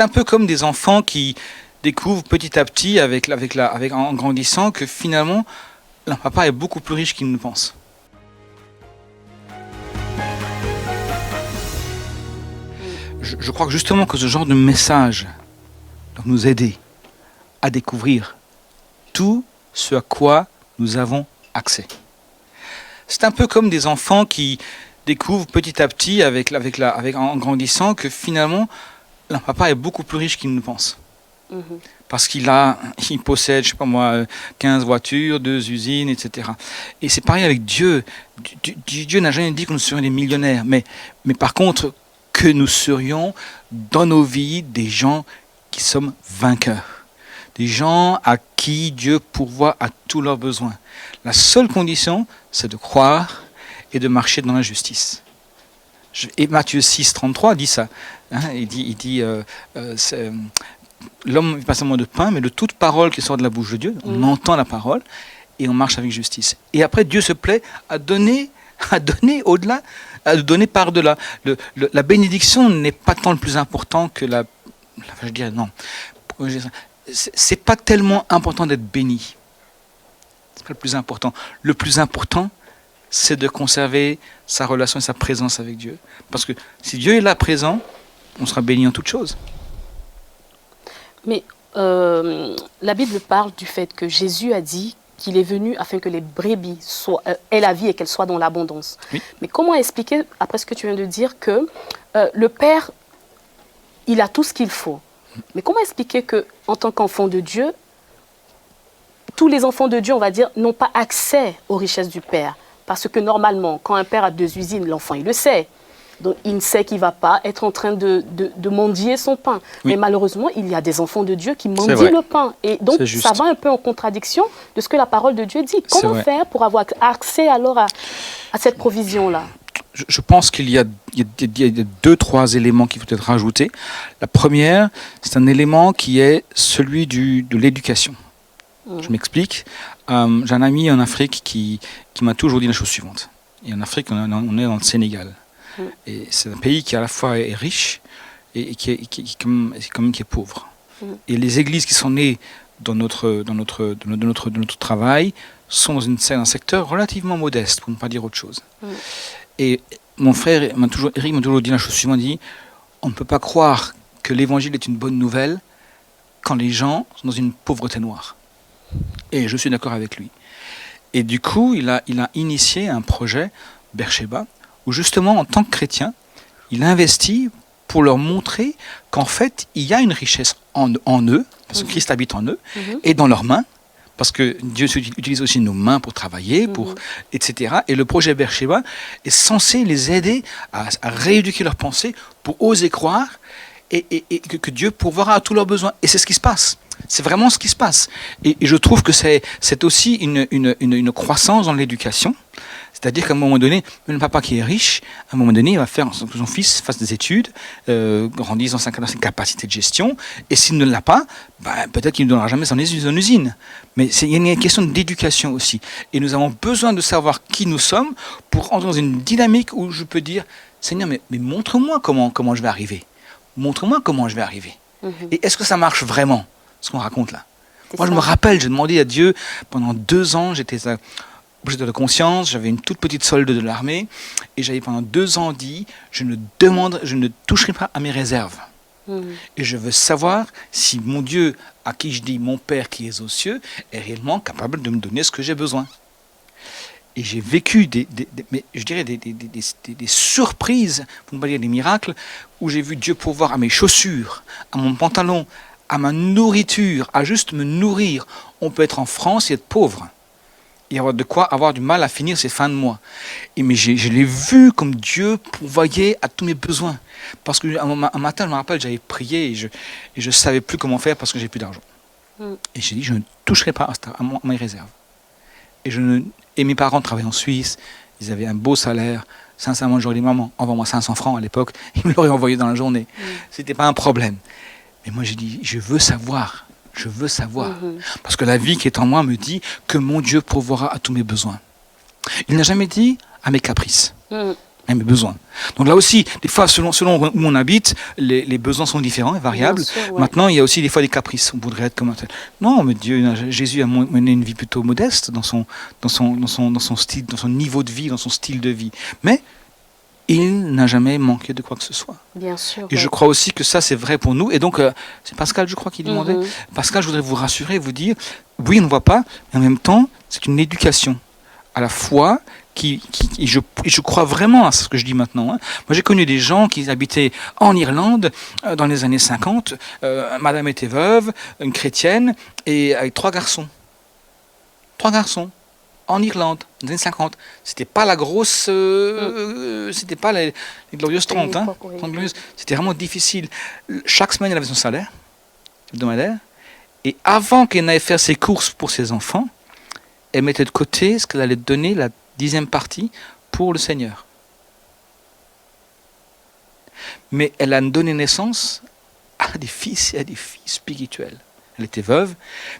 C'est un peu comme des enfants qui découvrent petit à petit, en grandissant, que finalement, leur papa est beaucoup plus riche qu'ils ne le pensent. Je crois que justement que ce genre de message doit nous aider à découvrir tout ce à quoi nous avons accès. C'est un peu comme des enfants qui découvrent petit à petit, en grandissant, que finalement, leur papa est beaucoup plus riche qu'ils ne le pensent. Parce qu'il possède, je sais pas moi, 15 voitures, 2 usines, etc. Et c'est pareil avec Dieu. Dieu n'a jamais dit que nous serions des millionnaires, mais par contre, que nous serions dans nos vies des gens qui sommes vainqueurs. Des gens à qui Dieu pourvoit à tous leurs besoins. La seule condition, c'est de croire et de marcher dans la justice. Et Matthieu 6, 33 dit ça. Il dit l'homme ne vit pas seulement de pain, mais de toute parole qui sort de la bouche de Dieu. On entend la parole et on marche avec justice. Et après, Dieu se plaît à donner au-delà, à donner par-delà. La bénédiction n'est pas tant le plus important que je dirais non. C'est pas tellement important d'être béni. C'est pas le plus important. Le plus important, c'est de conserver sa relation et sa présence avec Dieu. Parce que si Dieu est là présent, on sera béni en toutes choses. Mais la Bible parle du fait que Jésus a dit qu'il est venu afin que les brebis aient la vie et qu'elles soient dans l'abondance. Oui. Mais comment expliquer, après ce que tu viens de dire, que le Père, il a tout ce qu'il faut. Mais comment expliquer qu'en tant qu'enfant de Dieu, tous les enfants de Dieu, on va dire, n'ont pas accès aux richesses du Père? Parce que normalement, quand un père a 2 usines, l'enfant, il le sait. Donc, il sait qu'il ne va pas être en train de mendier son pain. Oui. Mais malheureusement, il y a des enfants de Dieu qui mendient le pain. Et donc, ça va un peu en contradiction de ce que la parole de Dieu dit. Comment faire pour avoir accès alors à cette provision-là? Je pense qu'il y a 2-3 éléments qui doivent être rajoutés. La première, c'est un élément qui est celui de l'éducation. Je m'explique. J'ai un ami en Afrique qui m'a toujours dit la chose suivante. Et en Afrique, on est dans le Sénégal. Et c'est un pays qui à la fois est riche et qui est pauvre. Et les églises qui sont nées dans notre travail sont dans un secteur relativement modeste, pour ne pas dire autre chose. Et mon frère Eric m'a toujours dit la chose suivante, dit, on ne peut pas croire que l'évangile est une bonne nouvelle quand les gens sont dans une pauvreté noire. Et je suis d'accord avec lui. Et du coup, il a initié un projet, Beersheba, où justement, en tant que chrétien, il investit pour leur montrer qu'en fait, il y a une richesse en eux, parce que Christ habite en eux, et dans leurs mains, parce que Dieu utilise aussi nos mains pour travailler, etc. Et le projet Beersheba est censé les aider à rééduquer leurs pensées pour oser croire et que Dieu pourvoira à tous leurs besoins. Et c'est ce qui se passe. C'est vraiment ce qui se passe. Et je trouve que c'est aussi une croissance dans l'éducation. C'est-à-dire qu'à un moment donné, même le papa qui est riche, à un moment donné, il va faire que son fils fasse des études, grandisse dans ses capacités de gestion, et s'il ne l'a pas, peut-être qu'il ne donnera jamais son usine. Mais il y a une question d'éducation aussi. Et nous avons besoin de savoir qui nous sommes pour entrer dans une dynamique où je peux dire, Seigneur, mais montre-moi comment je vais arriver. Montre-moi comment je vais arriver. Et est-ce que ça marche vraiment, ce qu'on raconte là? Moi, je me rappelle, j'ai demandé à Dieu, pendant 2 ans, j'étais de conscience, j'avais une toute petite solde de l'armée, et j'avais pendant 2 ans dit, je ne toucherai pas à mes réserves. Et je veux savoir si mon Dieu, à qui je dis mon Père qui est aux cieux, est réellement capable de me donner ce que j'ai besoin. Et j'ai vécu des surprises, pour ne pas dire des miracles, où j'ai vu Dieu pourvoir à mes chaussures, à mon pantalon, à ma nourriture, à juste me nourrir. On peut être en France et être pauvre. Et avoir de quoi avoir du mal à finir ses fins de mois. Mais je l'ai vu comme Dieu pourvoyait à tous mes besoins. Parce qu'un matin, je me rappelle, j'avais prié et je ne savais plus comment faire parce que j'ai plus d'argent. Et j'ai dit, je ne toucherai pas à mes réserves. Et mes parents travaillaient en Suisse, ils avaient un beau salaire. Sincèrement, j'aurais dit, maman, envoie-moi 500 francs à l'époque. Ils me l'auraient envoyé dans la journée. C'était pas un problème. Mais moi, j'ai dit, je veux savoir. Je veux savoir. Parce que la vie qui est en moi me dit que mon Dieu pourvoira à tous mes besoins. Il n'a jamais dit à mes caprices. Et mes besoins. Donc là aussi, des fois, selon où on habite, les besoins sont différents et variables. Bien sûr, ouais. Maintenant, il y a aussi des fois des caprices. On voudrait être comme un tel. Non, mais Jésus a mené une vie plutôt modeste dans son style, dans son niveau de vie, dans son style de vie. Mais il n'a jamais manqué de quoi que ce soit. Bien sûr. Et je crois aussi que ça, c'est vrai pour nous. Et donc, c'est Pascal, je crois, qui demandait. Pascal, je voudrais vous rassurer, vous dire, oui, on ne voit pas, mais en même temps, c'est une éducation à la foi et je crois vraiment à ce que je dis maintenant. Moi, j'ai connu des gens qui habitaient en Irlande dans les années 50. Madame était veuve, une chrétienne, et avec 3 garçons. 3 garçons. En Irlande, dans les années 50. C'était pas la grosse... c'était pas les glorieuses 30. Hein, 30 glorieuses. C'était vraiment difficile. Chaque semaine, elle avait son salaire hebdomadaire. Et avant qu'elle n'aille faire ses courses pour ses enfants, elle mettait de côté ce qu'elle allait donner, la 10e partie, pour le Seigneur. Mais elle a donné naissance à des fils et à des filles spirituels. Elle était veuve,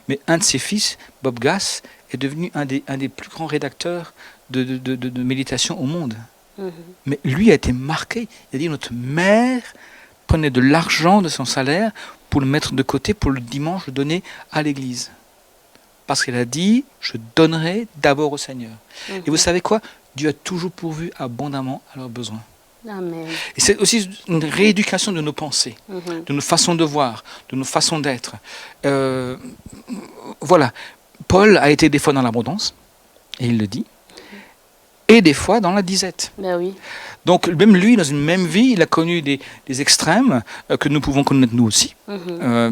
mais un de ses fils, Bob Gass, est devenu un des plus grands rédacteurs de méditation au monde. Mais lui a été marqué. Il a dit, notre mère prenait de l'argent de son salaire pour le mettre de côté, pour le dimanche le donner à l'église. Parce qu'elle a dit, je donnerai d'abord au Seigneur. Et vous savez quoi? Dieu a toujours pourvu abondamment à leurs besoins. Amen. Et c'est aussi une rééducation de nos pensées, de nos façons de voir, de nos façons d'être. Voilà. Paul a été des fois dans l'abondance, et il le dit, et des fois dans la disette. Ben oui. Donc même lui, dans une même vie, il a connu des extrêmes que nous pouvons connaître nous aussi.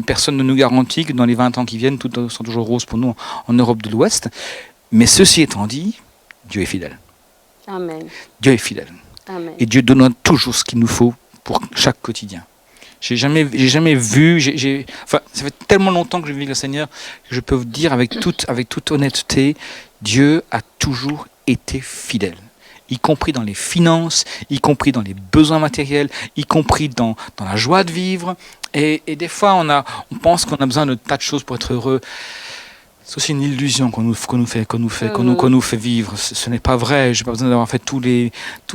Personne ne nous garantit que dans les 20 ans qui viennent, tout sera toujours rose pour nous en Europe de l'Ouest. Mais ceci étant dit, Dieu est fidèle. Amen. Dieu est fidèle. Amen. Et Dieu donne toujours ce qu'il nous faut pour chaque quotidien. J'ai jamais vu, enfin, ça fait tellement longtemps que je vis avec le Seigneur que je peux vous dire avec toute honnêteté, Dieu a toujours été fidèle. Y compris dans les finances, y compris dans les besoins matériels, y compris dans la joie de vivre. Et des fois, on pense qu'on a besoin de tas de choses pour être heureux. C'est aussi une illusion qu'on nous fait vivre. Ce n'est pas vrai. J'ai pas besoin d'avoir fait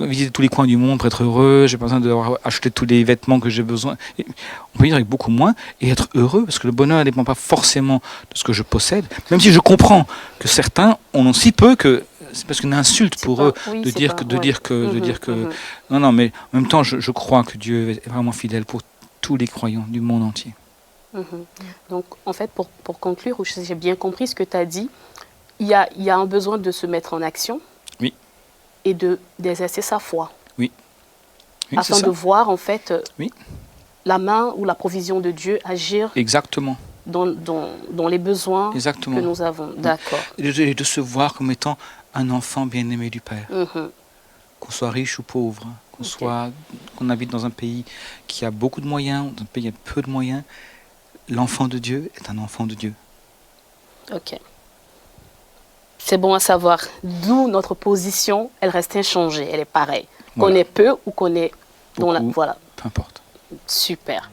visiter tous les coins du monde pour être heureux. J'ai pas besoin d'avoir acheté tous les vêtements que j'ai besoin. Et on peut vivre avec beaucoup moins et être heureux, parce que le bonheur ne dépend pas forcément de ce que je possède. Même si je comprends que certains en ont si peu que c'est parce qu'une insulte pour eux de dire que non, mais en même temps, je crois que Dieu est vraiment fidèle pour tous les croyants du monde entier. Donc, en fait, pour conclure, si j'ai bien compris ce que tu as dit, il y a un besoin de se mettre en action. Oui. Et d'exercer sa foi. Oui. Afin de voir, en fait, oui, la main ou la provision de Dieu agir. Exactement. Dans les besoins Exactement. que nous avons. D'accord. Et de se voir comme étant un enfant bien-aimé du Père. Qu'on soit riche ou pauvre, qu'on habite dans un pays qui a beaucoup de moyens, dans un pays qui a peu de moyens, l'enfant de Dieu est un enfant de Dieu. Ok. C'est bon à savoir. D'où notre position, elle reste inchangée, elle est pareille. Voilà. Qu'on ait peu ou qu'on ait... Voilà. Peu importe. Super.